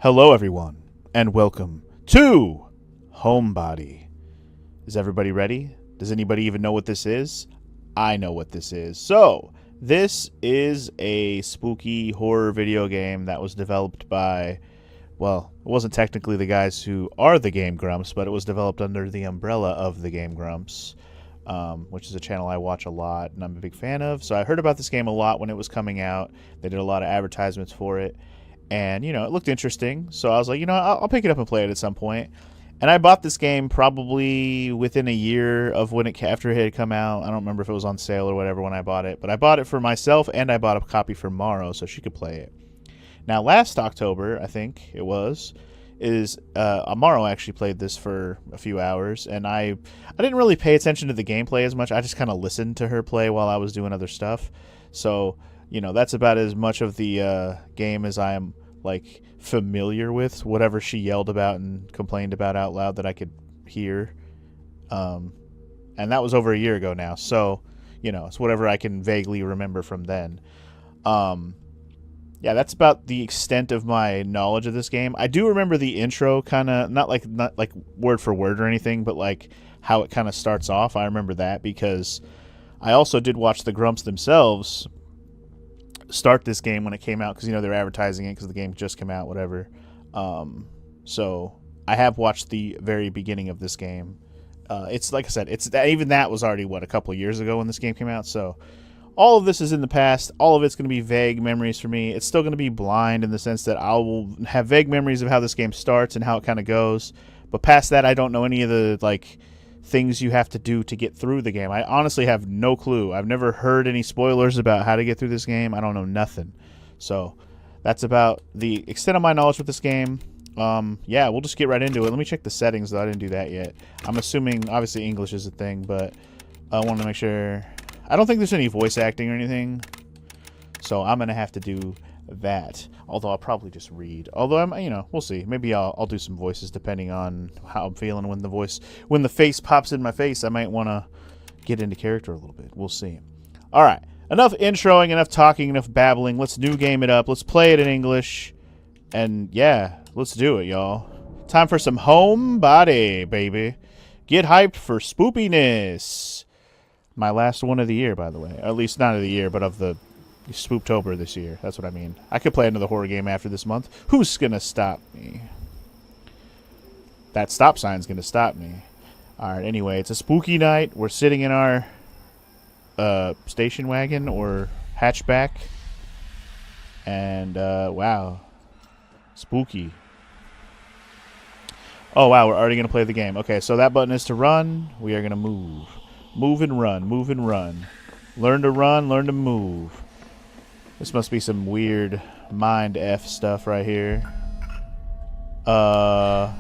Hello, everyone, and welcome to Homebody. Is everybody ready? Does anybody even know what this is? I know what this is. So, this is a spooky horror video game that was developed by, well, it wasn't technically the guys who are the Game Grumps, but it was developed under the umbrella of the Game Grumps, which is a channel I watch a lot and I'm a big fan of. So I heard about this game a lot when it was coming out. They did a lot of advertisements for it. And, you know, it looked interesting. So I was like, you know, I'll pick it up and play it at some point. And I bought this game probably within a year of when after it had come out. I don't remember if it was on sale or whatever when I bought it. But I bought it for myself, and I bought a copy for Maro so she could play it. Now, last October, I think it was, Amaro actually played this for a few hours. And I didn't really pay attention to the gameplay as much. I just kind of listened to her play while I was doing other stuff. So, you know, that's about as much of the game as I am like familiar with. Whatever she yelled about and complained about out loud that I could hear, and that was over a year ago now, so you know, it's whatever I can vaguely remember from then. Yeah, that's about the extent of my knowledge of this game. I do remember the intro, kind of not like word for word or anything, but like how it kind of starts off. I remember that because I also did watch the Grumps themselves start this game when it came out, because you know they're advertising it because the game just came out, whatever. So I have watched the very beginning of this game. It's like I said, even that was already a couple of years ago when this game came out. So all of this is in the past. All of it's going to be vague memories for me. It's still going to be blind in the sense that I will have vague memories of how this game starts and how it kind of goes. But past that, I don't know any of the things you have to do to get through the game. I honestly have no clue. I've never heard any spoilers about how to get through this game. I don't know nothing. So that's about the extent of my knowledge with this game. Yeah, we'll just get right into it. Let me check the settings, though. I didn't do that yet. I'm assuming, obviously, English is a thing, but I want to make sure. I don't think there's any voice acting or anything, so I'm going to have to do that. Although I'll probably just read. Although we'll see. Maybe I'll do some voices depending on how I'm feeling when the face pops in my face. I might want to get into character a little bit. We'll see. All right. Enough introing, enough talking, enough babbling. Let's new game it up. Let's play it in English. And yeah, let's do it, y'all. Time for some Homebody, baby. Get hyped for spoopiness. My last one of the year, by the way. Or at least not of the year, but of the Spooptober this year. That's what I mean. I could play another horror game after this month. Who's gonna stop me? That stop sign's gonna stop me. Alright, anyway, it's a spooky night. We're sitting in our station wagon or hatchback. And, wow. Spooky. Oh, wow, we're already gonna play the game. Okay, so that button is to run. We are gonna move. Move and run. Move and run. Learn to run, learn to move. This must be some weird mind F stuff right here. The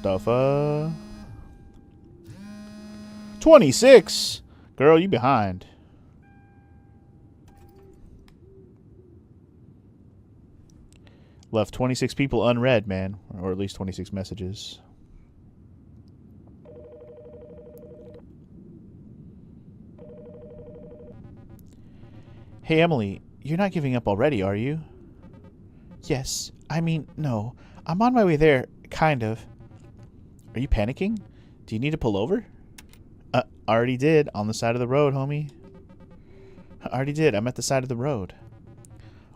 fuck? 26? Girl, you behind. Left 26 people unread, man. Or at least 26 messages. Hey, Emily. You're not giving up already, are you? Yes. I mean, no. I'm on my way there, kind of. Are you panicking? Do you need to pull over? Already did. On the side of the road, homie. Already did. I'm at the side of the road.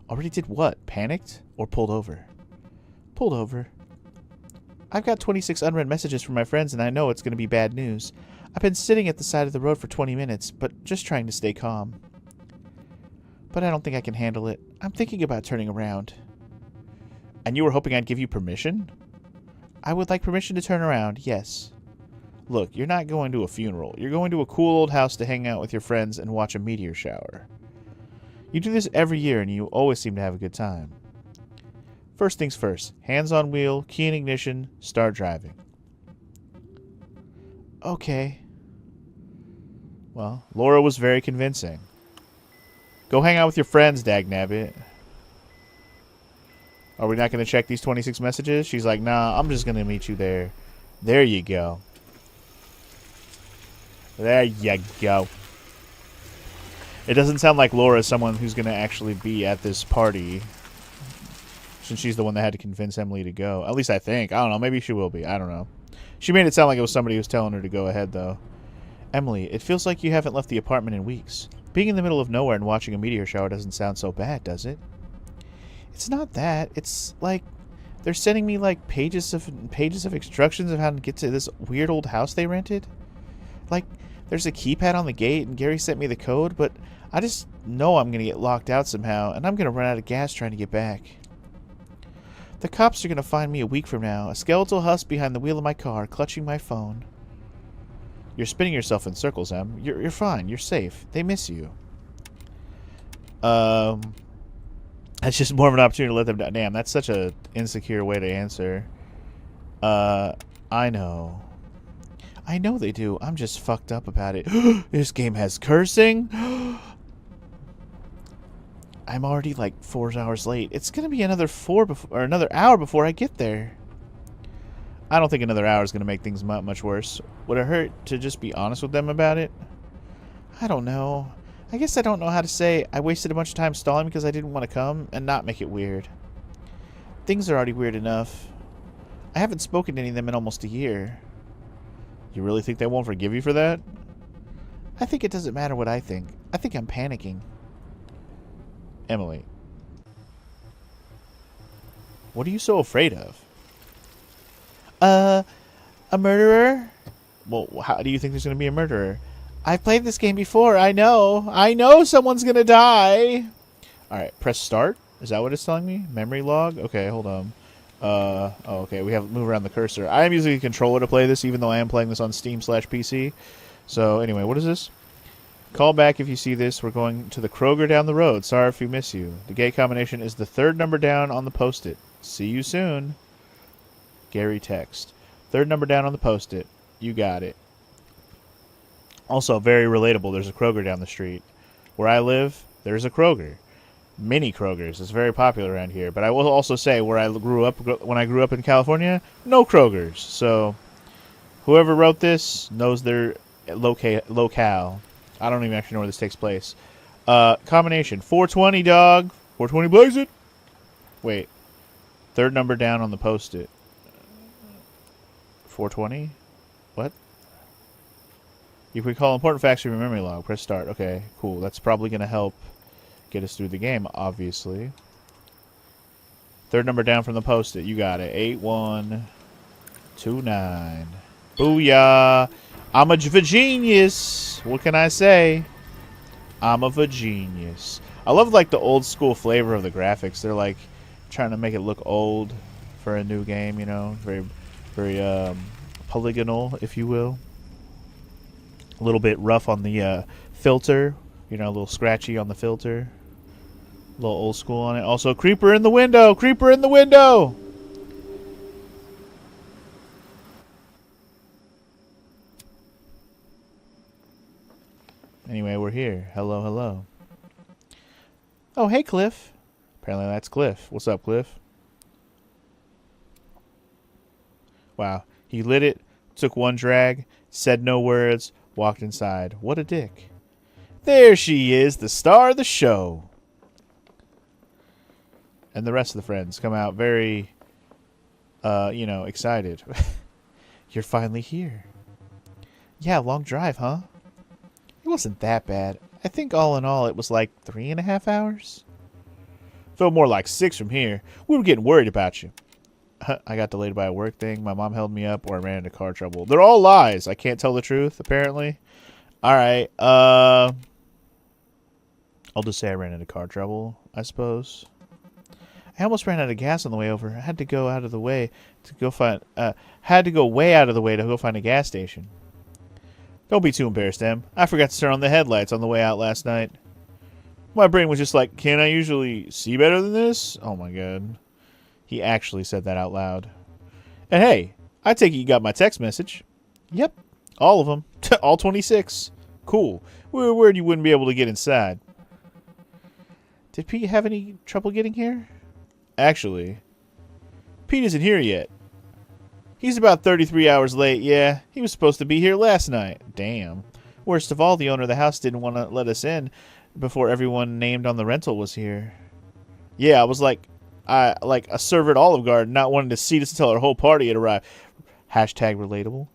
Already did what? Panicked? Or pulled over? Pulled over. I've got 26 unread messages from my friends, and I know it's going to be bad news. I've been sitting at the side of the road for 20 minutes, but just trying to stay calm. But I don't think I can handle it. I'm thinking about turning around. And you were hoping I'd give you permission? I would like permission to turn around, yes. Look, you're not going to a funeral. You're going to a cool old house to hang out with your friends and watch a meteor shower. You do this every year and you always seem to have a good time. First things first. Hands on wheel, key in ignition, start driving. Okay. Well, Laura was very convincing. Go hang out with your friends, dagnabbit. Are we not going to check these 26 messages? She's like, nah, I'm just going to meet you there. There you go. There you go. It doesn't sound like Laura is someone who's going to actually be at this party. since she's the one that had to convince Emily to go. At least I think. I don't know. Maybe she will be. I don't know. She made it sound like it was somebody who was telling her to go ahead, though. Emily, it feels like you haven't left the apartment in weeks. Being in the middle of nowhere and watching a meteor shower doesn't sound so bad, does it? It's not that. It's like they're sending me like pages of instructions of how to get to this weird old house they rented. Like, there's a keypad on the gate, and Gary sent me the code, but I just know I'm going to get locked out somehow, and I'm going to run out of gas trying to get back. The cops are going to find me a week from now, a skeletal husk behind the wheel of my car, clutching my phone. You're spinning yourself in circles, Em. You're fine. You're safe. They miss you. That's just more of an opportunity to let them down. Damn, that's such a insecure way to answer. I know. I know they do. I'm just fucked up about it. This game has cursing? I'm already like 4 hours late. It's gonna be another hour before I get there. I don't think another hour is gonna make things much worse. Would it hurt to just be honest with them about it? I don't know. I guess I don't know how to say I wasted a bunch of time stalling because I didn't want to come and not make it weird. Things are already weird enough. I haven't spoken to any of them in almost a year. You really think they won't forgive you for that? I think it doesn't matter what I think. I think I'm panicking. Emily. What are you so afraid of? A murderer? Well, how do you think there's going to be a murderer? I've played this game before. I know. I know someone's going to die. Alright, press start. Is that what it's telling me? Memory log? Okay, hold on. Oh, okay, we have to move around the cursor. I am using a controller to play this, even though I am playing this on Steam/PC. So, anyway, what is this? Call back if you see this. We're going to the Kroger down the road. Sorry if we miss you. The gate combination is the third number down on the post-it. See you soon. Gary text. Third number down on the post-it. You got it. Also, very relatable. There's a Kroger down the street. Where I live, there's a Kroger. Mini Krogers. It's very popular around here. But I will also say, when I grew up in California, no Krogers. So, whoever wrote this knows their locale. I don't even actually know where this takes place. Combination. 420, dog. 420, blaze it. Wait. Third number down on the post-it. 420? What? You can recall important facts from your memory log. Press start. Okay, cool. That's probably going to help get us through the game, obviously. Third number down from the post-it. You got it. 8129. Booyah. I'm a genius. What can I say? I'm a genius. I love like the old school flavor of the graphics. They're like trying to make it look old for a new game, you know, very polygonal, if you will. A little bit rough on the filter, you know, a little scratchy on the filter. A little old school on it. Also, creeper in the window! Creeper in the window! Anyway, we're here. Hello, hello. Oh, hey, Cliff. Apparently that's Cliff. What's up, Cliff? Wow. He lit it, took one drag, said no words, walked inside. What a dick. There she is, the star of the show. And the rest of the friends come out very, excited. You're finally here. Yeah, long drive, huh? It wasn't that bad. I think all in all it was like 3.5 hours. Felt more like 6 from here. We were getting worried about you. I got delayed by a work thing. My mom held me up, or I ran into car trouble. They're all lies. I can't tell the truth, apparently. Alright, I'll just say I ran into car trouble, I suppose. I almost ran out of gas on the way over. I had to go out of the way to go find... way out of the way to go find a gas station. Don't be too embarrassed, Em. I forgot to turn on the headlights on the way out last night. My brain was just like, can't I usually see better than this? Oh my god. He actually said that out loud. And hey, I take it you got my text message. Yep, all of them. All 26. Cool. We're worried you wouldn't be able to get inside. Did Pete have any trouble getting here? Actually, Pete isn't here yet. He's about 33 hours late, yeah. He was supposed to be here last night. Damn. Worst of all, the owner of the house didn't want to let us in before everyone named on the rental was here. Yeah, I was like, like a server at Olive Garden not wanting to seat us until our whole party had arrived. Hashtag relatable.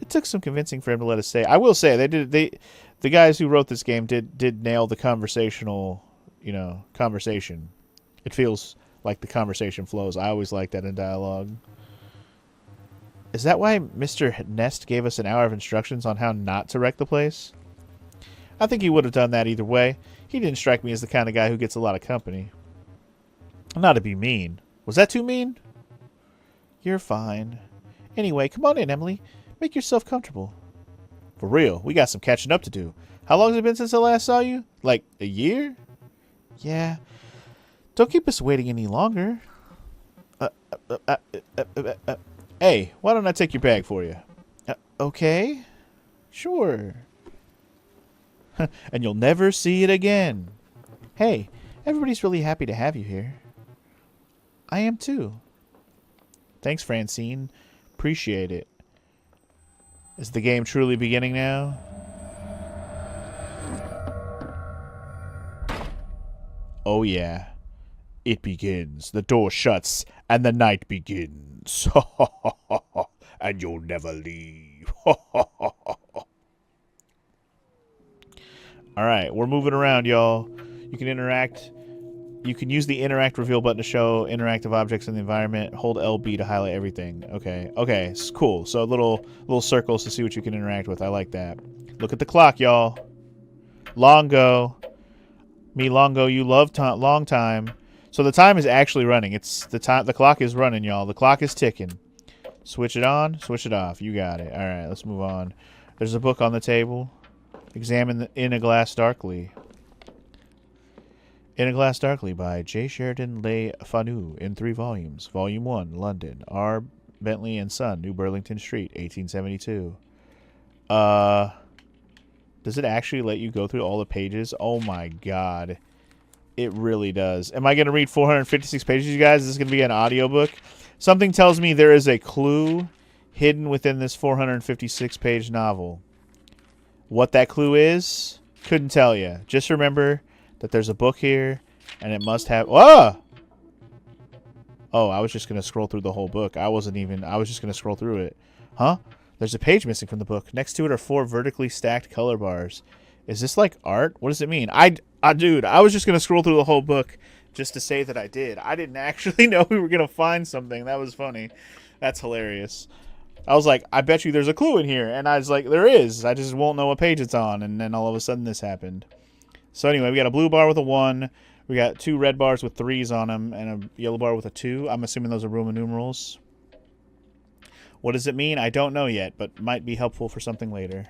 It took some convincing for him to let us stay. I will say the guys who wrote this game did nail the conversational, conversation. It feels like the conversation flows. I always like that in dialogue. Is that why Mr. Nest gave us an hour of instructions on how not to wreck the place? I think he would have done that either way. He didn't strike me as the kind of guy who gets a lot of company. Not to be mean. Was that too mean? You're fine. Anyway, come on in, Emily. Make yourself comfortable. For real, we got some catching up to do. How long has it been since I last saw you? Like, a year? Yeah. Don't keep us waiting any longer. Hey, why don't I take your bag for you? Okay. Sure. And you'll never see it again. Hey, everybody's really happy to have you here. I am too. Thanks, Francine. Appreciate it. Is the game truly beginning now? Oh yeah. It begins. The door shuts and the night begins. And you'll never leave. Alright, we're moving around, y'all. You can interact. You can use the interact reveal button to show interactive objects in the environment. Hold LB to highlight everything. Okay. Okay, it's cool. So little circles to see what you can interact with. I like that. Look at the clock, y'all. Longo. Me Longo, you love long time. So the time is actually running. It's the time. The clock is running, y'all. The clock is ticking. Switch it on, switch it off. You got it. All right, let's move on. There's a book on the table. Examine In a Glass Darkly. In a Glass Darkly by J. Sheridan Le Fanu in 3 volumes. Volume 1, London. R. Bentley and Son, New Burlington Street, 1872. Does it actually let you go through all the pages? Oh my god. It really does. Am I going to read 456 pages, you guys? Is this going to be an audiobook? Something tells me there is a clue hidden within this 456-page novel. What that clue is, couldn't tell you. Just remember that there's a book here, and it must have... Oh! Oh, I was just going to scroll through the whole book. I was just going to scroll through it. Huh? There's a page missing from the book. Next to it are 4 vertically stacked color bars. Is this like art? What does it mean? Dude, I was just going to scroll through the whole book just to say that I did. I didn't actually know we were going to find something. That was funny. That's hilarious. I was like, I bet you there's a clue in here. And I was like, there is. I just won't know what page it's on. And then all of a sudden this happened. So anyway, we got a blue bar with a 1. We got 2 red bars with 3s on them. And a yellow bar with a 2. I'm assuming those are Roman numerals. What does it mean? I don't know yet, but might be helpful for something later.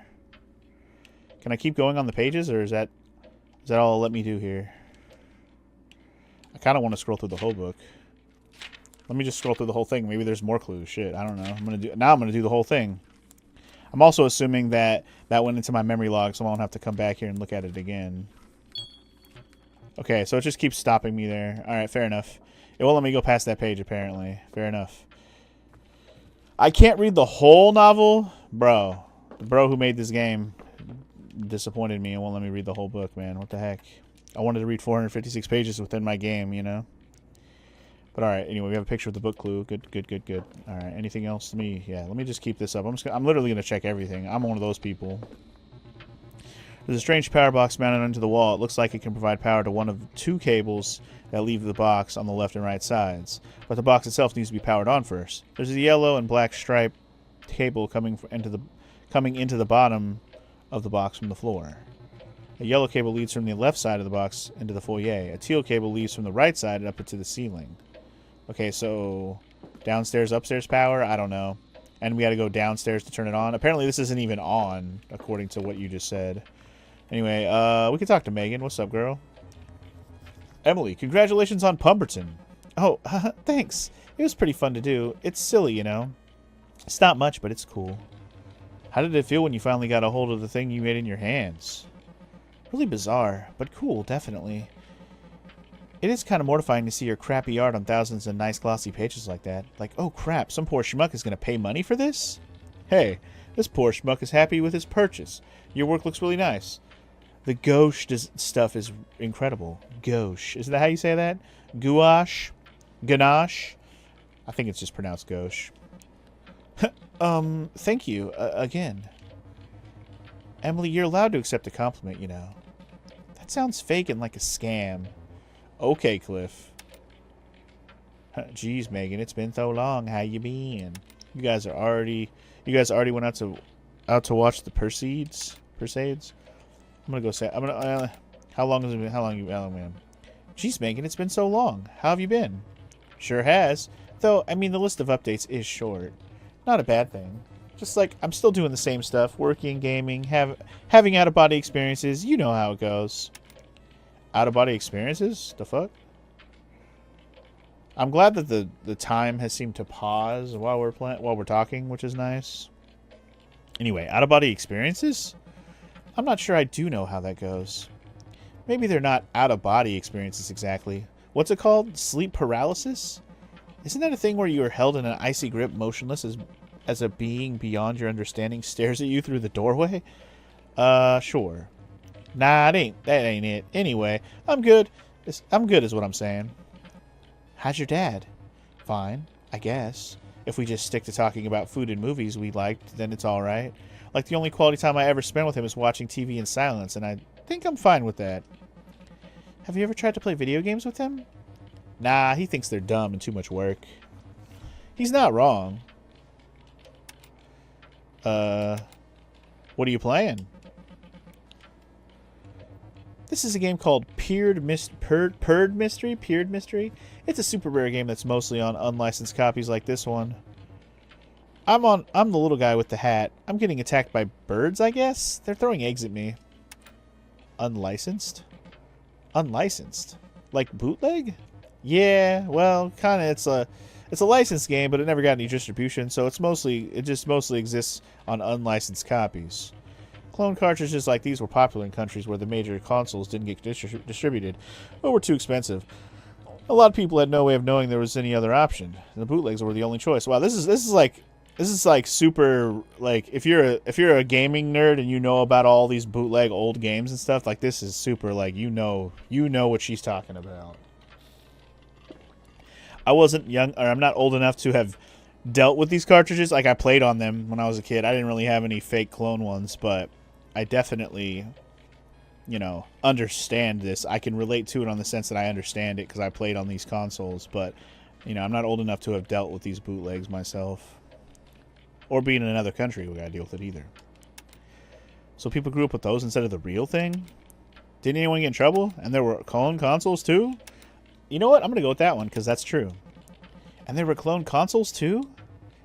Can I keep going on the pages, or is that all it'll let me do here? I kind of want to scroll through the whole book. Let me just scroll through the whole thing. Maybe there's more clues. Shit, I don't know. Now I'm gonna do the whole thing. I'm also assuming that went into my memory log, so I won't have to come back here and look at it again. Okay, so it just keeps stopping me there. All right, fair enough. It won't let me go past that page, apparently. Fair enough. I can't read the whole novel? Bro. The bro who made this game disappointed me and won't let me read the whole book, man. What the heck? I wanted to read 456 pages within my game, you know? But alright, anyway, we have a picture of the book clue. Good, good, good, good. Alright, anything else to me? Yeah, let me just keep this up. I'm literally going to check everything. I'm one of those people. There's a strange power box mounted onto the wall. It looks like it can provide power to one of 2 cables that leave the box on the left and right sides. But the box itself needs to be powered on first. There's a yellow and black stripe cable coming into the bottom of the box from the floor. A yellow cable leads from the left side of the box into the foyer. A teal cable leads from the right side up into the ceiling. Okay, so downstairs, upstairs power? I don't know. And we got to go downstairs to turn it on. Apparently this isn't even on, according to what you just said. Anyway, we can talk to Megan. What's up, girl? Emily, congratulations on Pumberton. Oh, thanks. It was pretty fun to do. It's silly, you know. It's not much, but it's cool. How did it feel when you finally got a hold of the thing you made in your hands? Really bizarre, but cool, definitely. It is kind of mortifying to see your crappy art on thousands of nice glossy pages like that. Like, oh crap, some poor schmuck is going to pay money for this? Hey, this poor schmuck is happy with his purchase. Your work looks really nice. The gauche stuff is incredible. Gauche. Is that how you say that? Gouache? Ganache? I think it's just pronounced gauche. Thank you, again. Emily, you're allowed to accept a compliment, you know. That sounds fake and like a scam. Okay, Cliff. Jeez, Megan, it's been so long. How you been? You guys already went out to watch the Perseids? I'm gonna go say. How long has it been? How long you been? Jeez, Megan, it's been so long. How have you been? Sure has. Though, I mean, the list of updates is short. Not a bad thing. Just like, I'm still doing the same stuff. Working, gaming, having out-of-body experiences. You know how it goes. Out-of-body experiences? The fuck? I'm glad that the time has seemed to pause while we're talking, which is nice. Anyway, out-of-body experiences? I'm not sure I do know how that goes. Maybe they're not out-of-body experiences exactly. What's it called? Sleep paralysis? Isn't that a thing where you are held in an icy grip, motionless as a being beyond your understanding stares at you through the doorway? Sure. Nah, that ain't it. Anyway, I'm good. I'm good is what I'm saying. How's your dad? Fine, I guess. If we just stick to talking about food and movies we liked, then it's alright. Like, the only quality time I ever spent with him is watching TV in silence, and I think I'm fine with that. Have you ever tried to play video games with him? Nah, he thinks they're dumb and too much work. He's not wrong. What are you playing? This is a game called Purred Mystery? It's a super rare game that's mostly on unlicensed copies like this one. I'm the little guy with the hat. I'm getting attacked by birds, I guess? They're throwing eggs at me. Unlicensed? Unlicensed? Like bootleg? Yeah, well, kind of. It's a licensed game, but it never got any distribution, so it just mostly exists on unlicensed copies. Clone cartridges like these were popular in countries where the major consoles didn't get distributed, or were too expensive. A lot of people had no way of knowing there was any other option, and the bootlegs were the only choice. Wow, this is like super, like, if you're a gaming nerd and you know about all these bootleg old games and stuff, like, this is super, like, you know what she's talking about. I wasn't young, or I'm not old enough to have dealt with these cartridges. Like, I played on them when I was a kid. I didn't really have any fake clone ones, but I definitely, you know, understand this. I can relate to it on the sense that I understand it because I played on these consoles, but, you know, I'm not old enough to have dealt with these bootlegs myself. Or being in another country, we gotta deal with it either. So people grew up with those instead of the real thing? Didn't anyone get in trouble? And there were clone consoles too? You know what? I'm gonna go with that one because that's true. And there were clone consoles too?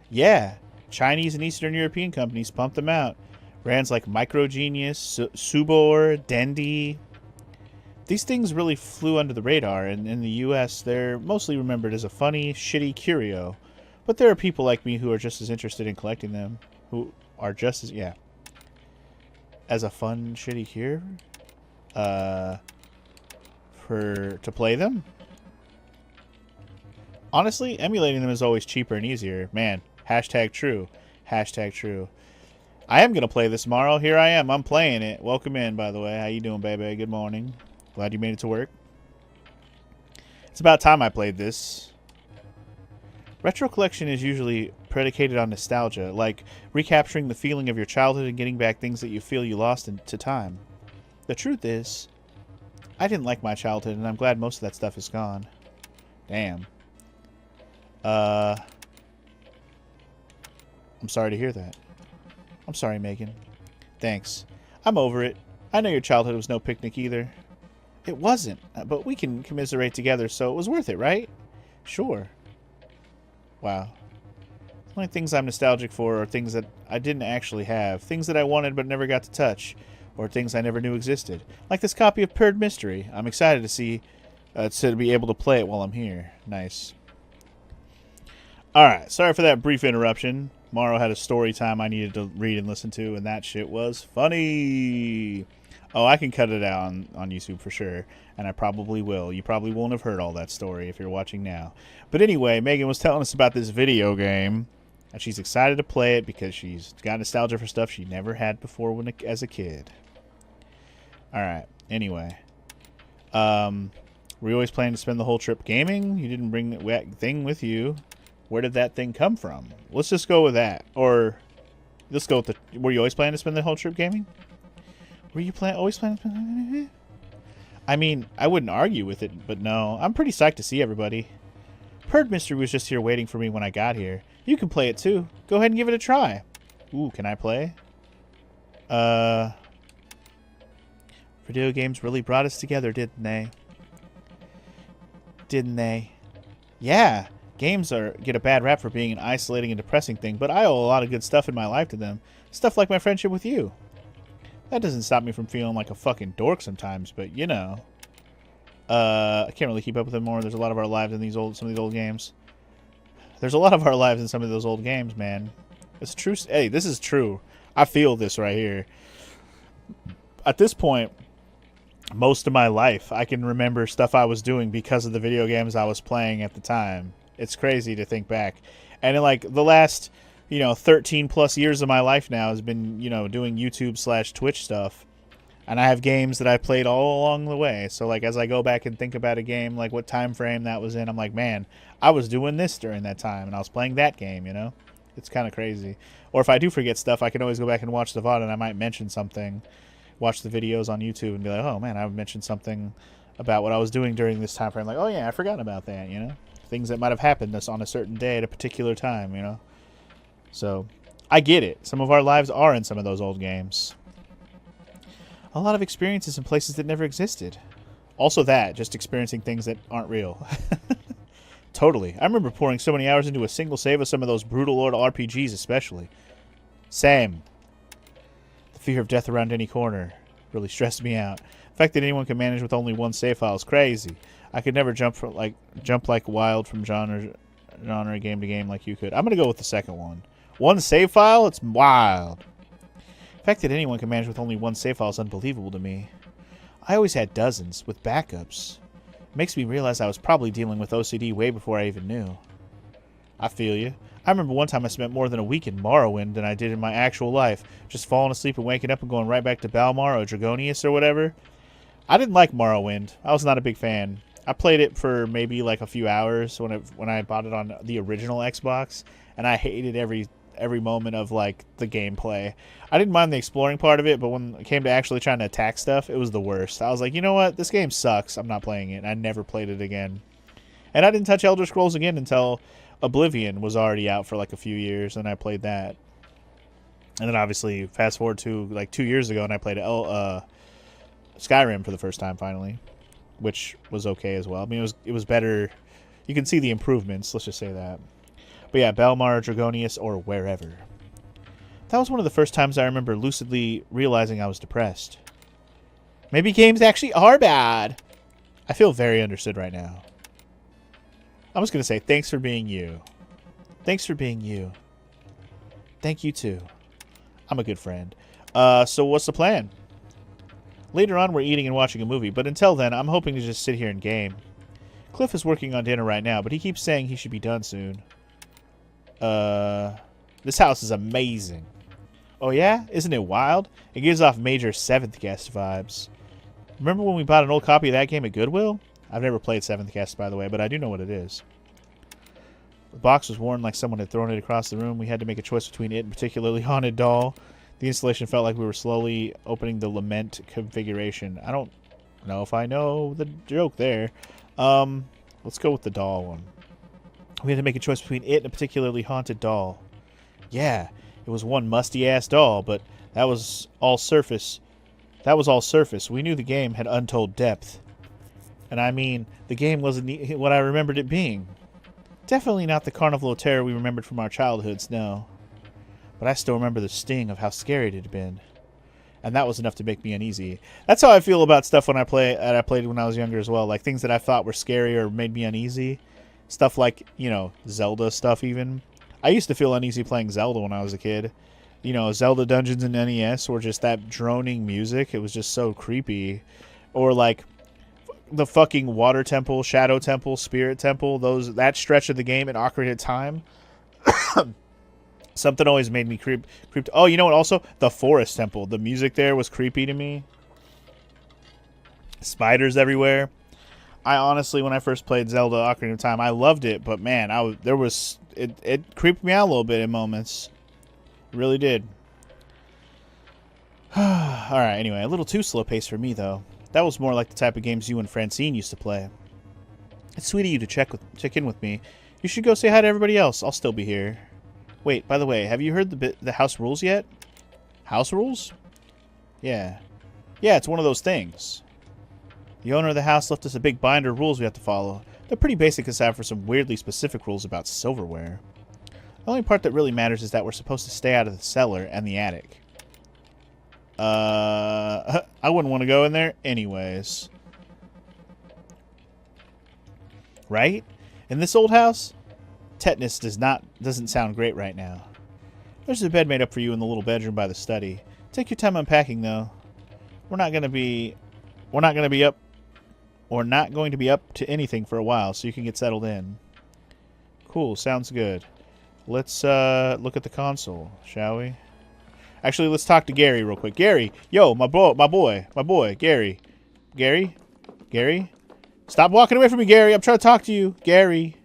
Yeah. Chinese and Eastern European companies pumped them out. Brands like Microgenius, Subor, Dendy. These things really flew under the radar, and in the US, they're mostly remembered as a funny, shitty curio. But there are people like me who are just as interested in collecting them. Who are just as, yeah. As a fun, shitty cure? To play them? Honestly, emulating them is always cheaper and easier. Man, hashtag true. Hashtag true. I am going to play this tomorrow. Here I am. I'm playing it. Welcome in, by the way. How you doing, baby? Good morning. Glad you made it to work. It's about time I played this. Retro collection is usually predicated on nostalgia, like recapturing the feeling of your childhood and getting back things that you feel you lost to time. The truth is, I didn't like my childhood, and I'm glad most of that stuff is gone. Damn. I'm sorry to hear that. I'm sorry, Megan. Thanks. I'm over it. I know your childhood was no picnic either. It wasn't, but we can commiserate together, so it was worth it, right? Sure. Wow. The only things I'm nostalgic for are things that I didn't actually have, things that I wanted but never got to touch, or things I never knew existed. Like this copy of Purred Mystery. I'm excited to be able to play it while I'm here. Nice. Alright, sorry for that brief interruption. Morrow had a story time I needed to read and listen to, and that shit was funny. Oh, I can cut it out on YouTube for sure, and I probably will. You probably won't have heard all that story if you're watching now. But anyway, Megan was telling us about this video game, and she's excited to play it because she's got nostalgia for stuff she never had before as a kid. All right. Anyway, were you always planning to spend the whole trip gaming? You didn't bring that thing with you. Where did that thing come from? Let's just go with that. Or let's go with the. Were you always planning to spend the whole trip gaming? Were you always planning? I mean, I wouldn't argue with it, but no. I'm pretty psyched to see everybody. Heard Mystery was just here waiting for me when I got here. You can play it too. Go ahead and give it a try. Ooh, can I play? Video games really brought us together, didn't they? Didn't they? Yeah. Games get a bad rap for being an isolating and depressing thing, but I owe a lot of good stuff in my life to them. Stuff like my friendship with you. That doesn't stop me from feeling like a fucking dork sometimes, but you know. I can't really keep up with them more. There's a lot of our lives in some of these old games. There's a lot of our lives in some of those old games, man. It's true. Hey, this is true. I feel this right here. At this point, most of my life, I can remember stuff I was doing because of the video games I was playing at the time. It's crazy to think back. And in like the last, 13 plus years of my life now has been, doing YouTube/Twitch stuff. And I have games that I played all along the way. So like as I go back and think about a game, like what time frame that was in, I'm like, man, I was doing this during that time and I was playing that game, It's kind of crazy. Or if I do forget stuff, I can always go back and watch the VOD and I might mention something, watch the videos on YouTube and be like, oh man, I mentioned something about what I was doing during this time frame. Like, oh yeah, I forgot about that, Things that might have happened on a certain day at a particular time, So I get it. Some of our lives are in some of those old games. A lot of experiences in places that never existed. Also just experiencing things that aren't real. Totally. I remember pouring so many hours into a single save of some of those brutal old RPGs especially. Same. The fear of death around any corner really stressed me out. The fact that anyone can manage with only one save file is crazy. I could never jump like wild from genre game to game like you could. I'm going to go with the second one. One save file? It's wild. The fact that anyone can manage with only one save file is unbelievable to me. I always had dozens, with backups. It makes me realize I was probably dealing with OCD way before I even knew. I feel you. I remember one time I spent more than a week in Morrowind than I did in my actual life, just falling asleep and waking up and going right back to Balmar or Dragonius or whatever. I didn't like Morrowind. I was not a big fan. I played it for maybe like a few hours when I bought it on the original Xbox, and I hated every moment of like the gameplay. I didn't mind the exploring part of it, but when it came to actually trying to attack stuff, it was the worst. I was like, you know what? This game sucks. I'm not playing it. And I never played it again. And I didn't touch Elder Scrolls again until Oblivion was already out for like a few years, and I played that. And then obviously fast forward to like 2 years ago, and I played Skyrim for the first time finally, which was okay as well. I mean, it was better. You can see the improvements. Let's just say that. But yeah, Balmar, Dragonius, or wherever. That was one of the first times I remember lucidly realizing I was depressed. Maybe games actually are bad. I feel very understood right now. I'm just going to say thanks for being you. Thanks for being you. Thank you too. I'm a good friend. So what's the plan? Later on, we're eating and watching a movie, but until then, I'm hoping to just sit here and game. Cliff is working on dinner right now, but he keeps saying he should be done soon. This house is amazing. Oh yeah? Isn't it wild? It gives off major Seventh Guest vibes. Remember when we bought an old copy of that game at Goodwill? I've never played Seventh Guest, by the way, but I do know what it is. The box was worn like someone had thrown it across the room. We had to make a choice between it and particularly Haunted Doll. The installation felt like we were slowly opening the Lament configuration. I don't know if I know the joke there. Let's go with the doll one. We had to make a choice between it and a particularly haunted doll. Yeah, it was one musty-ass doll, but that was all surface. We knew the game had untold depth. And I mean, the game wasn't what I remembered it being. Definitely not the carnival of terror we remembered from our childhoods, no. But I still remember the sting of how scary it had been. And that was enough to make me uneasy. That's how I feel about stuff when I played when I was younger as well. Like things that I thought were scary or made me uneasy. Stuff like, Zelda stuff even. I used to feel uneasy playing Zelda when I was a kid. Zelda Dungeons and NES or just that droning music. It was just so creepy. Or like the fucking Water Temple, Shadow Temple, Spirit Temple. That stretch of the game in Ocarina of Time. Something always made me creeped. Oh, you know what? Also, the Forest Temple. The music there was creepy to me. Spiders everywhere. I honestly, when I first played Zelda Ocarina of Time, I loved it, but man, it creeped me out a little bit in moments. It really did. Alright, anyway, a little too slow pace for me, though. That was more like the type of games you and Francine used to play. It's sweet of you to check in with me. You should go say hi to everybody else. I'll still be here. Wait, by the way, have you heard the house rules yet? House rules? Yeah. Yeah, it's one of those things. The owner of the house left us a big binder of rules we have to follow. They're pretty basic aside for some weirdly specific rules about silverware. The only part that really matters is that we're supposed to stay out of the cellar and the attic. I wouldn't want to go in there anyways. Right? In this old house, tetanus doesn't sound great right now. There's a bed made up for you in the little bedroom by the study. Take your time unpacking, though. We're not going to be up to anything for a while, so you can get settled in. Cool, sounds good. Let's look at the console, shall we? Actually, let's talk to Gary real quick. Gary, yo, my boy, Gary. Gary? Stop walking away from me, Gary. I'm trying to talk to you. Gary.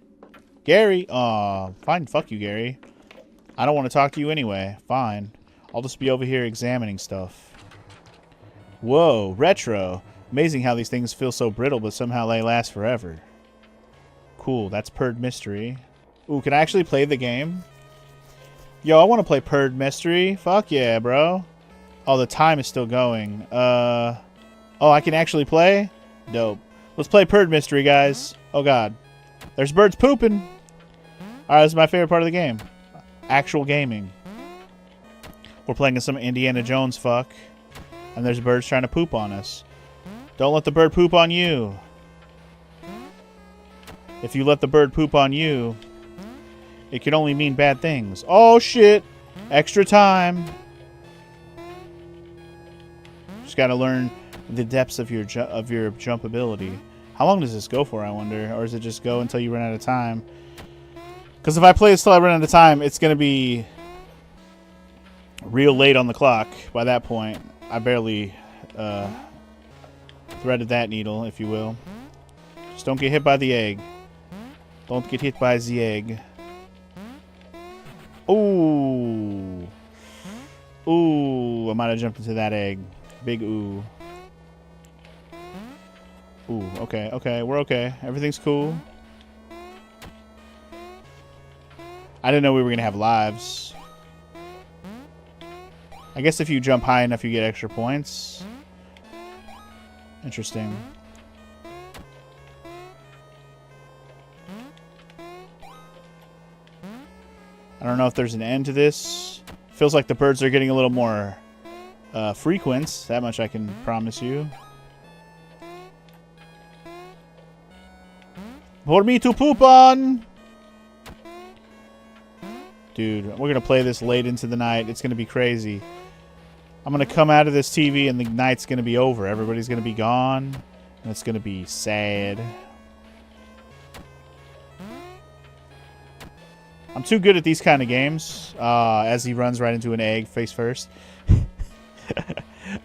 Aw, fine, fuck you, Gary. I don't want to talk to you anyway. Fine. I'll just be over here examining stuff. Whoa, retro. Amazing how these things feel so brittle, but somehow they last forever. Cool, that's Purd Mystery. Ooh, can I actually play the game? Yo, I want to play Purd Mystery. Fuck yeah, bro. Oh, the time is still going. Oh, I can actually play? Dope. Let's play Purd Mystery, guys. Oh, God. There's birds pooping. Alright, this is my favorite part of the game. Actual gaming. We're playing some Indiana Jones fuck. And there's birds trying to poop on us. Don't let the bird poop on you. If you let the bird poop on you, it can only mean bad things. Oh, shit. Extra time. Just gotta learn the depths of your jump ability. How long does this go for, I wonder? Or does it just go until you run out of time? Because if I play this till I run out of time, it's going to be real late on the clock by that point. I barely threaded that needle, if you will. Just don't get hit by the egg. Don't get hit by the egg. Ooh. Ooh, I might have jumped into that egg. Big ooh. Ooh, okay, we're okay. Everything's cool. I didn't know we were going to have lives. I guess if you jump high enough, you get extra points. Interesting. I don't know if there's an end to this. Feels like the birds are getting a little more frequent. That much I can promise you. For me to poop on! Dude, we're going to play this late into the night. It's going to be crazy. I'm going to come out of this TV and the night's going to be over. Everybody's going to be gone. And it's going to be sad. I'm too good at these kind of games. As he runs right into an egg face first.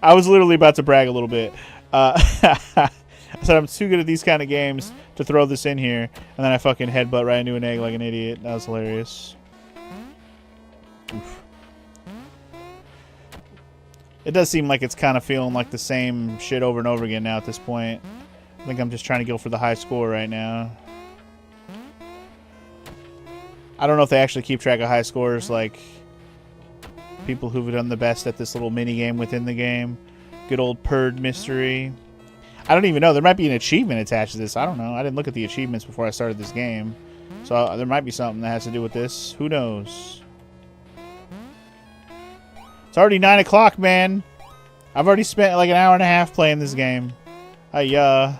I was literally about to brag a little bit. I said I'm too good at these kind of games to throw this in here. And then I fucking headbutt right into an egg like an idiot. That was hilarious. Oof. It does seem like it's kind of feeling like the same shit over and over again now at this point. I think I'm just trying to go for the high score right now. I don't know if they actually keep track of high scores like people who've done the best at this little mini game within the game. Good old Purd Mystery. I don't even know. There might be an achievement attached to this. I don't know. I didn't look at the achievements before I started this game. So there might be something that has to do with this. Who knows? It's already 9 o'clock, man. I've already spent like an hour and a half playing this game. But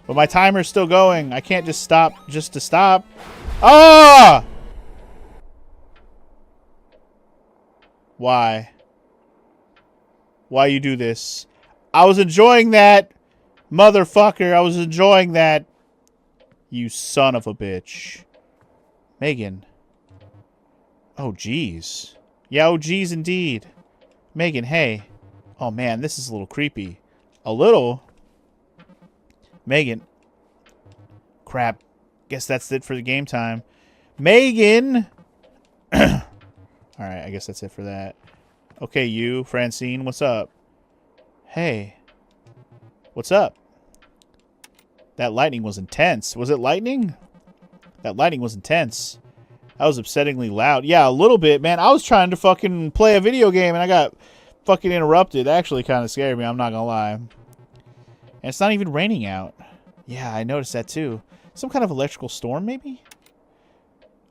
my timer's still going. I can't just stop just to stop. Ah! Why? Why you do this? I was enjoying that. Motherfucker, I was enjoying that. You son of a bitch. Megan. Oh, jeez. Yeah, oh, geez, indeed. Megan, hey. Oh, man, this is a little creepy. A little? Megan. Crap. Guess that's it for the game time. Megan! Alright, I guess that's it for that. Okay, you, Francine, what's up? Hey. What's up? That lightning was intense. Was it lightning? That lightning was intense. That was upsettingly loud. Yeah, a little bit, man. I was trying to fucking play a video game and I got fucking interrupted. That actually kind of scared me, I'm not gonna lie. And it's not even raining out. Yeah, I noticed that too. Some kind of electrical storm, maybe?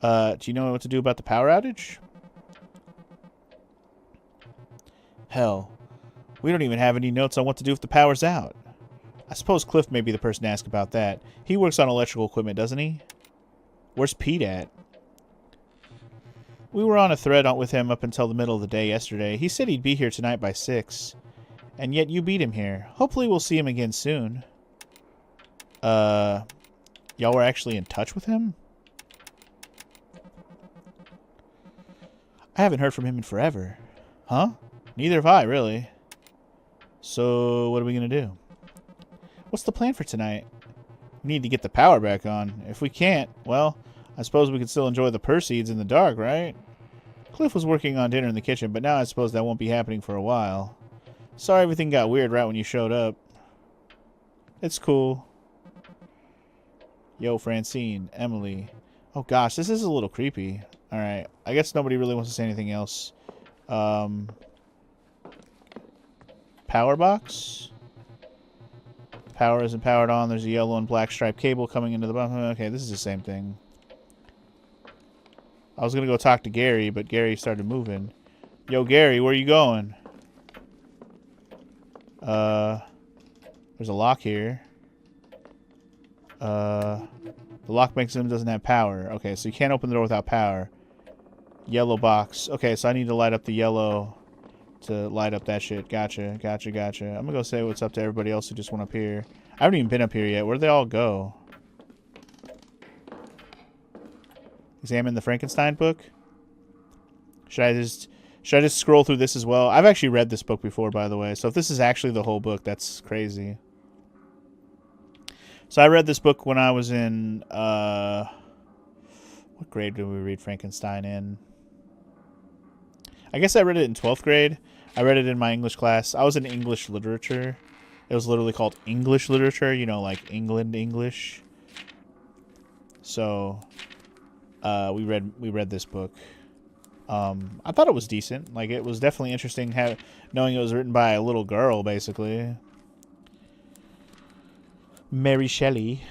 Do you know what to do about the power outage? Hell, we don't even have any notes on what to do if the power's out. I suppose Cliff may be the person to ask about that. He works on electrical equipment, doesn't he? Where's Pete at? We were on a thread with him up until the middle of the day yesterday. He said he'd be here tonight by 6. And yet you beat him here. Hopefully we'll see him again soon. Y'all were actually in touch with him? I haven't heard from him in forever. Huh? Neither have I, really. So, what are we gonna do? What's the plan for tonight? We need to get the power back on. If we can't, well, I suppose we could still enjoy the proceeds in the dark, right? Cliff was working on dinner in the kitchen, but now I suppose that won't be happening for a while. Sorry everything got weird right when you showed up. It's cool. Yo, Francine, Emily. Oh gosh, this is a little creepy. Alright, I guess nobody really wants to say anything else. Power box? Power isn't powered on. There's a yellow and black striped cable coming into the bottom. Okay, this is the same thing. I was going to go talk to Gary, but Gary started moving. Yo, Gary, where you going? There's a lock here. The lock mechanism doesn't have power. Okay, so you can't open the door without power. Yellow box. Okay, so I need to light up the yellow to light up that shit. Gotcha, gotcha, gotcha. I'm gonna go say what's up to everybody else who just went up here. I haven't even been up here yet. Where'd they all go? Examine the Frankenstein book? Should I just scroll through this as well? I've actually read this book before, by the way. So if this is actually the whole book, that's crazy. So I read this book when I was in, what grade did we read Frankenstein in? I guess I read it in 12th grade. I read it in my English class. I was in English literature. It was literally called English literature, you know, like England English. So, we read this book. I thought it was decent. Like, it was definitely interesting knowing it was written by a little girl, basically. Mary Shelley.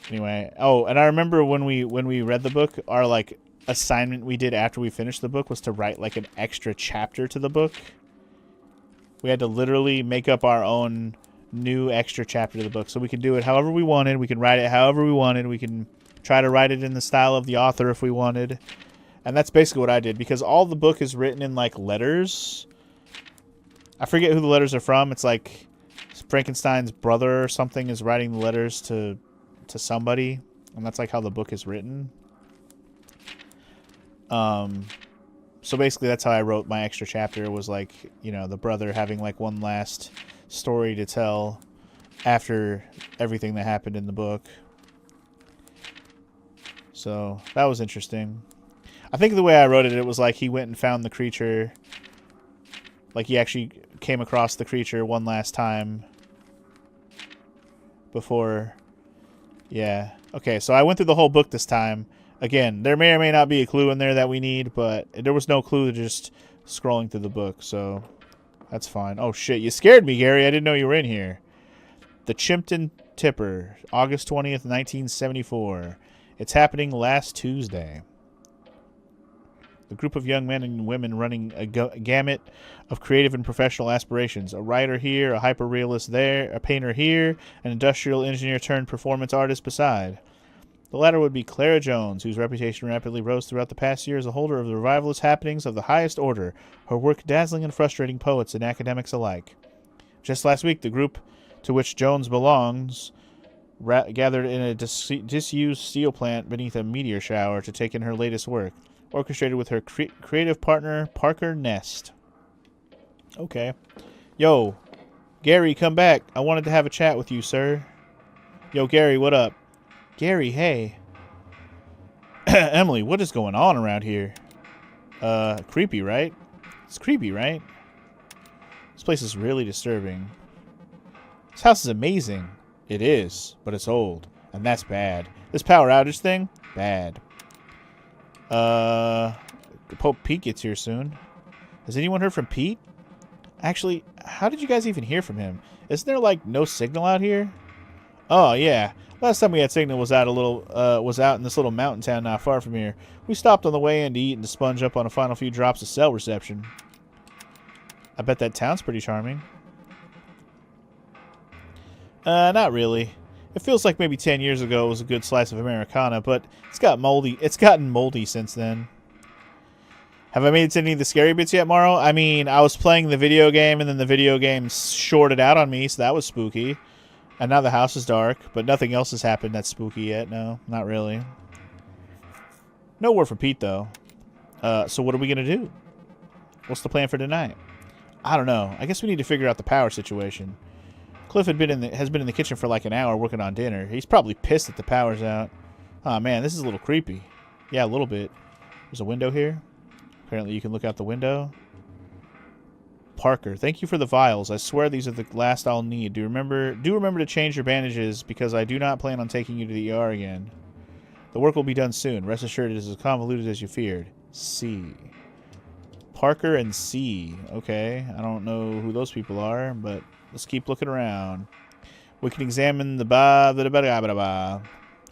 Anyway, oh, and I remember when we read the book, our like assignment we did after we finished the book was to write like an extra chapter to the book. We had to literally make up our own new extra chapter to the book, so we could do it however we wanted. We could write it however we wanted. We can try to write it in the style of the author if we wanted. And that's basically what I did, because all the book is written in like letters. I forget who the letters are from. It's like Frankenstein's brother or something is writing the letters to somebody, and that's like how the book is written. So basically that's how I wrote my extra chapter, was like, you know, the brother having like one last story to tell after everything that happened in the book. So that was interesting. I think the way I wrote it, it was like he went and found the creature. Like he actually came across the creature one last time before. Yeah. Okay, so I went through the whole book this time. Again, there may or may not be a clue in there that we need, but there was no clue to just scrolling through the book, so that's fine. Oh shit, you scared me, Gary. I didn't know you were in here. The Chimpton Tipper, August 20th, 1974. It's happening last Tuesday. A group of young men and women running a gamut of creative and professional aspirations. A writer here, a hyper-realist there, a painter here, an industrial engineer turned performance artist beside. The latter would be Clara Jones, whose reputation rapidly rose throughout the past year as a holder of the revivalist happenings of the highest order, her work dazzling and frustrating poets and academics alike. Just last week, the group to which Jones belongs gathered in a disused steel plant beneath a meteor shower to take in her latest work, orchestrated with her creative partner, Parker Nest. Okay. Yo, Gary, come back. I wanted to have a chat with you, sir. Yo, Gary, what up? Gary, hey. Emily, what is going on around here? Creepy, right? It's creepy, right? This place is really disturbing. This house is amazing. It is, but it's old. And that's bad. This power outage thing? Bad. Hope Pete gets here soon. Has anyone heard from Pete? Actually, how did you guys even hear from him? Isn't there, like, no signal out here? Oh, yeah. Last time we had signal was out in this little mountain town not far from here. We stopped on the way in to eat and to sponge up on a final few drops of cell reception. I bet that town's pretty charming. Not really. It feels like maybe 10 years ago it was a good slice of Americana, but it's gotten moldy since then. Have I made it to any of the scary bits yet, Morrow? I mean, I was playing the video game, and then the video game shorted out on me, so that was spooky. And now the house is dark, but nothing else has happened that's spooky yet. No, not really. No word from Pete, though. So what are we going to do? What's the plan for tonight? I don't know. I guess we need to figure out the power situation. Cliff has been in the kitchen for like an hour working on dinner. He's probably pissed that the power's out. Oh, man, this is a little creepy. Yeah, a little bit. There's a window here. Apparently you can look out the window. Parker, thank you for the vials. I swear these are the last I'll need. Do remember to change your bandages, because I do not plan on taking you to the ER again. The work will be done soon. Rest assured it is as convoluted as you feared. C. Parker and C. Okay, I don't know who those people are, but let's keep looking around. We can examine the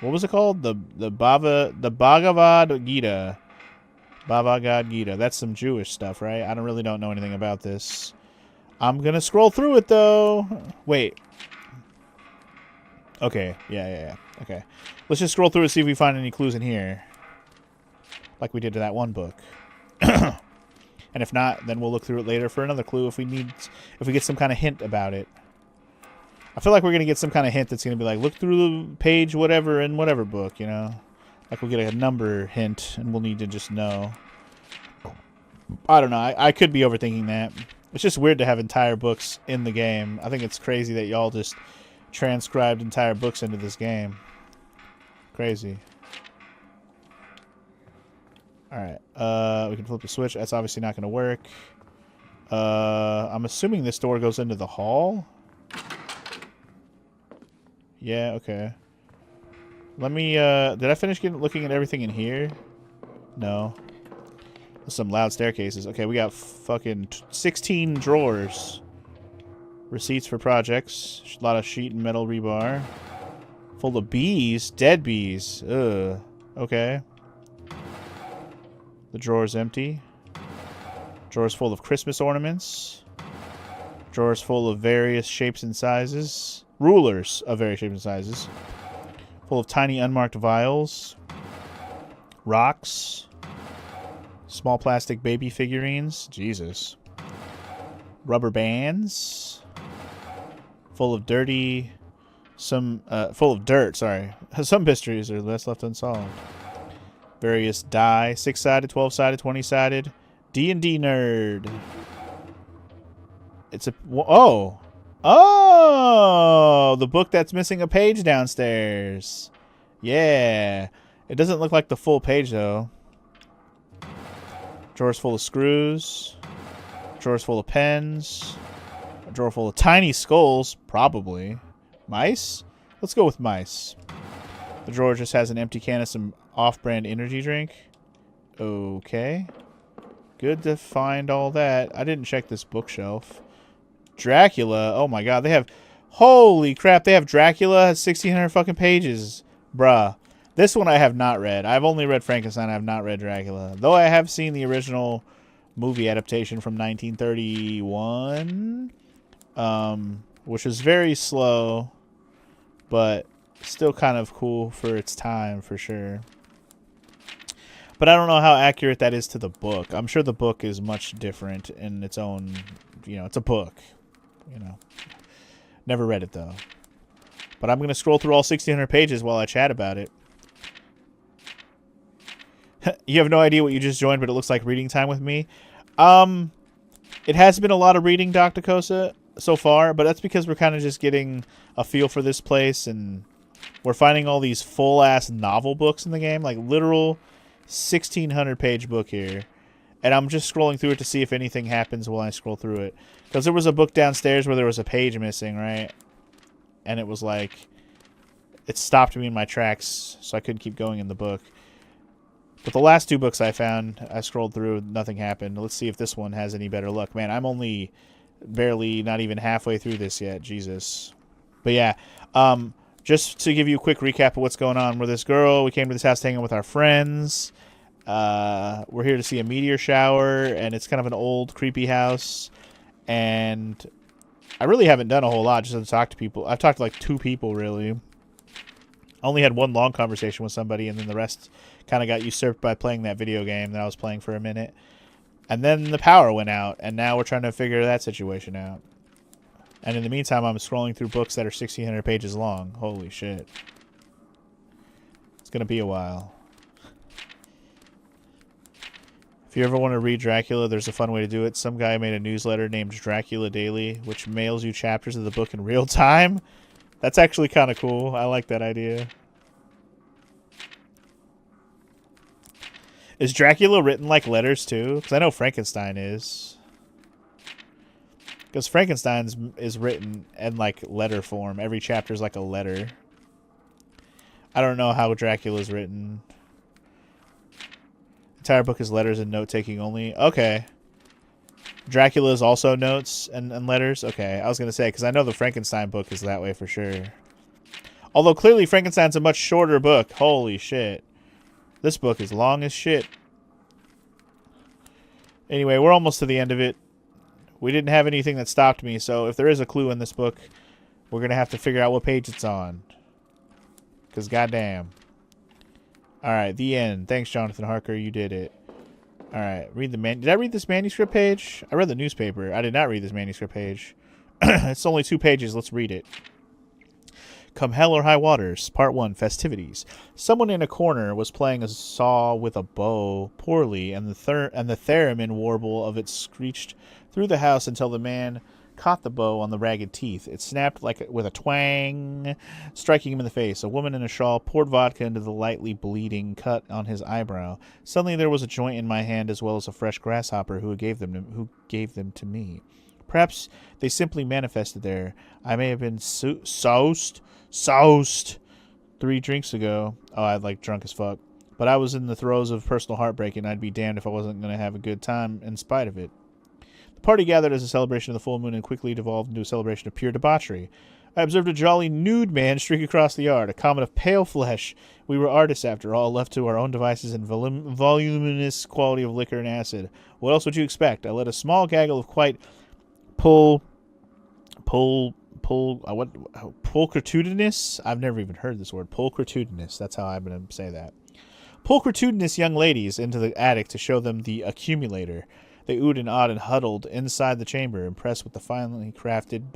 what was it called? The Bhagavad Gita. Bhagavad Gita. That's some Jewish stuff, right? I really don't know anything about this. I'm gonna scroll through it, though. Wait. Okay. Yeah. Okay. Let's just scroll through and see if we find any clues in here. Like we did to that one book. And if not, then we'll look through it later for another clue if we get some kind of hint about it. I feel like we're gonna get some kind of hint that's gonna be like, look through the page whatever in whatever book, you know? Like we'll get a number hint, and we'll need to just know. I don't know. I could be overthinking that. It's just weird to have entire books in the game. I think it's crazy that y'all just transcribed entire books into this game. Crazy. Alright. We can flip the switch. That's obviously not going to work. I'm assuming this door goes into the hall. Yeah, okay. Let me, did I finish looking at everything in here? No. There's some loud staircases. Okay, we got fucking 16 drawers. Receipts for projects. A lot of sheet and metal rebar. Full of bees. Dead bees. Ugh. Okay. The drawer's empty. Drawers full of Christmas ornaments. Drawers full of various shapes and sizes. Rulers of various shapes and sizes. Full of tiny unmarked vials. Rocks. Small plastic baby figurines. Jesus. Rubber bands. Full of dirty... full of dirt, sorry. Some mysteries are left unsolved. Various die. 6-sided, 12-sided, 20-sided. D&D nerd. It's a... Oh! Oh! The book that's missing a page downstairs. Yeah. It doesn't look like the full page, though. Drawers full of screws. Drawers full of pens. A drawer full of tiny skulls. Probably. Mice? Let's go with mice. The drawer just has an empty can of some off-brand energy drink. Okay. Good to find all that. I didn't check this bookshelf. Dracula. Oh my god. They have... Holy crap. They have Dracula. 1,600 fucking pages. Bruh. This one I have not read. I've only read Frankenstein. I have not read Dracula. Though I have seen the original movie adaptation from 1931. Which is very slow. But still kind of cool for its time, for sure. But I don't know how accurate that is to the book. I'm sure the book is much different in its own... You know, it's a book. You know. Never read it, though. But I'm going to scroll through all 1,600 pages while I chat about it. You have no idea what you just joined, but it looks like reading time with me. It has been a lot of reading, Dr. Kosa. so far, but that's because we're kind of just getting a feel for this place, and we're finding all these full-ass novel books in the game, like literal 1,600-page book here. And I'm just scrolling through it to see if anything happens while I scroll through it. Because there was a book downstairs where there was a page missing, right? And it was like, it stopped me in my tracks, so I couldn't keep going in the book. But the last 2 books I found, I scrolled through, nothing happened. Let's see if this one has any better luck. Man, I'm only barely, not even halfway through this yet. Jesus. But yeah, just to give you a quick recap of what's going on. We're this girl, we came to this house hanging with our friends. We're here to see a meteor shower, and it's kind of an old, creepy house. And I really haven't done a whole lot just to talk to people. I've talked to like 2 people, really. I only had one long conversation with somebody, and then the rest kind of got usurped by playing that video game that I was playing for a minute. And then the power went out, and now we're trying to figure that situation out. And in the meantime, I'm scrolling through books that are 1,600 pages long. Holy shit. It's going to be a while. If you ever want to read Dracula, there's a fun way to do it. Some guy made a newsletter named Dracula Daily, which mails you chapters of the book in real time. That's actually kind of cool. I like that idea. Is Dracula written like letters too? Because I know Frankenstein is. Because Frankenstein's is written in like letter form. Every chapter is like a letter. I don't know how Dracula's written. Entire book is letters and note-taking only. Okay. Dracula is also notes and letters? Okay, I was going to say, because I know the Frankenstein book is that way for sure. Although clearly Frankenstein's a much shorter book. Holy shit. This book is long as shit. Anyway, we're almost to the end of it. We didn't have anything that stopped me, so if there is a clue in this book, we're going to have to figure out what page it's on. Because goddamn. Alright, the end. Thanks, Jonathan Harker. You did it. Alright, read the Did I read this manuscript page? I read the newspaper. I did not read this manuscript page. It's only 2 pages. Let's read it. Come Hell or High Waters, Part 1, Festivities. Someone in a corner was playing a saw with a bow poorly, and the theremin warble of it screeched through the house until the man caught the bow on the ragged teeth. It snapped like with a twang, striking him in the face. A woman in a shawl poured vodka into the lightly bleeding cut on his eyebrow. Suddenly there was a joint in my hand as well as a fresh grasshopper who gave them to me. Perhaps they simply manifested there. I may have been soused 3 drinks ago. Oh, I like drunk as fuck. But I was in the throes of personal heartbreak, and I'd be damned if I wasn't going to have a good time in spite of it. The party gathered as a celebration of the full moon and quickly devolved into a celebration of pure debauchery. I observed a jolly nude man streak across the yard, a comet of pale flesh. We were artists, after all, left to our own devices and voluminous quality of liquor and acid. What else would you expect? I led a small gaggle of quite pulchritudinous? I've never even heard this word. Pulchritudinous. That's how I'm going to say that. Pulchritudinous young ladies into the attic to show them the accumulator. They oohed and awed and huddled inside the chamber, impressed with the finely crafted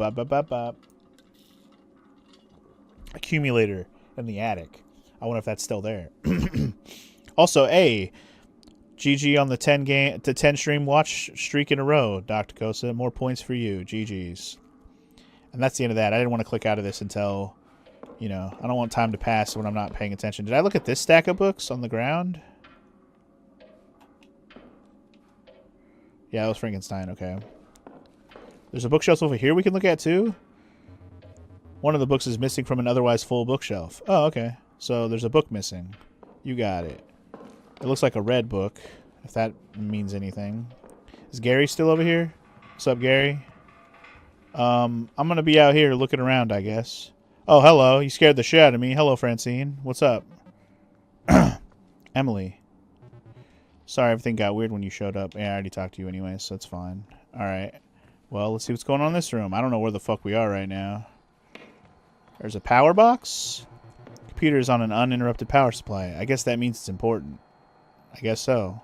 accumulator in the attic. I wonder if that's still there. Also, GG on the 10 stream watch streak in a row, Dr. Kosa. More points for you. GG's. And that's the end of that. I didn't want to click out of this until, I don't want time to pass when I'm not paying attention. Did I look at this stack of books on the ground? Yeah, that was Frankenstein. Okay. There's a bookshelf over here we can look at, too? One of the books is missing from an otherwise full bookshelf. Oh, okay. So there's a book missing. You got it. It looks like a red book, if that means anything. Is Gary still over here? What's up, Gary? I'm going to be out here looking around, I guess. Oh, hello. You scared the shit out of me. Hello, Francine. What's up? Emily. Sorry, everything got weird when you showed up. Yeah, I already talked to you anyway, so it's fine. Alright. Well, let's see what's going on in this room. I don't know where the fuck we are right now. There's a power box. Computer is on an uninterrupted power supply. I guess that means it's important. I guess so.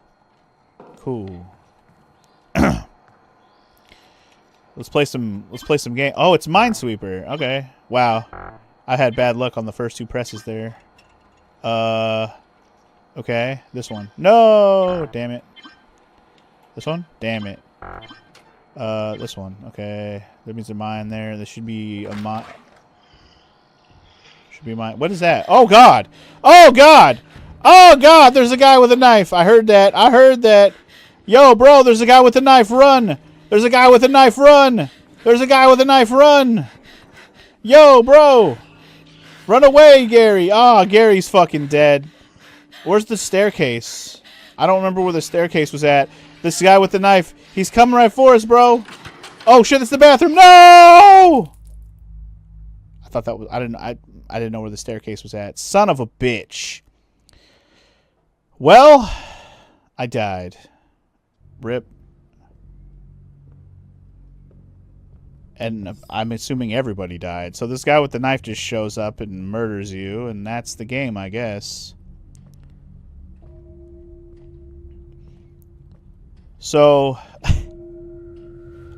Cool. Let's play some game. Oh, it's Minesweeper. Okay. Wow. I had bad luck on the first 2 presses there. Okay. This one. No! Damn it. This one? Damn it. This one. Okay. That means a mine there. There should be a mine. Should be mine. What is that? Oh, God! Oh, God! Oh, God! There's a guy with a knife. I heard that. I heard that. Yo, bro, there's a guy with a knife. Run! There's a guy with a knife. Run! There's a guy with a knife. Run! Yo, bro! Run away, Gary! Ah, Gary's fucking dead. Where's the staircase? I don't remember where the staircase was at. This guy with the knife. He's coming right for us, bro. Oh, shit, it's the bathroom. No! I thought that was... I didn't know where the staircase was at. Son of a bitch. Well, I died. Rip. And I'm assuming everybody died. So this guy with the knife just shows up and murders you, and that's the game, I guess. So,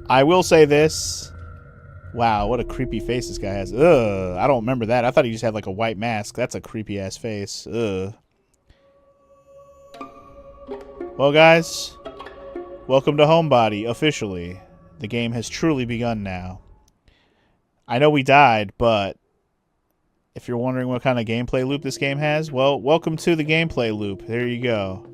I will say this. Wow, what a creepy face this guy has. Ugh, I don't remember that. I thought he just had like a white mask. That's a creepy-ass face. Ugh. Well, guys, welcome to Homebody, officially. The game has truly begun now. I know we died, but if you're wondering what kind of gameplay loop this game has, well, welcome to the gameplay loop. There you go.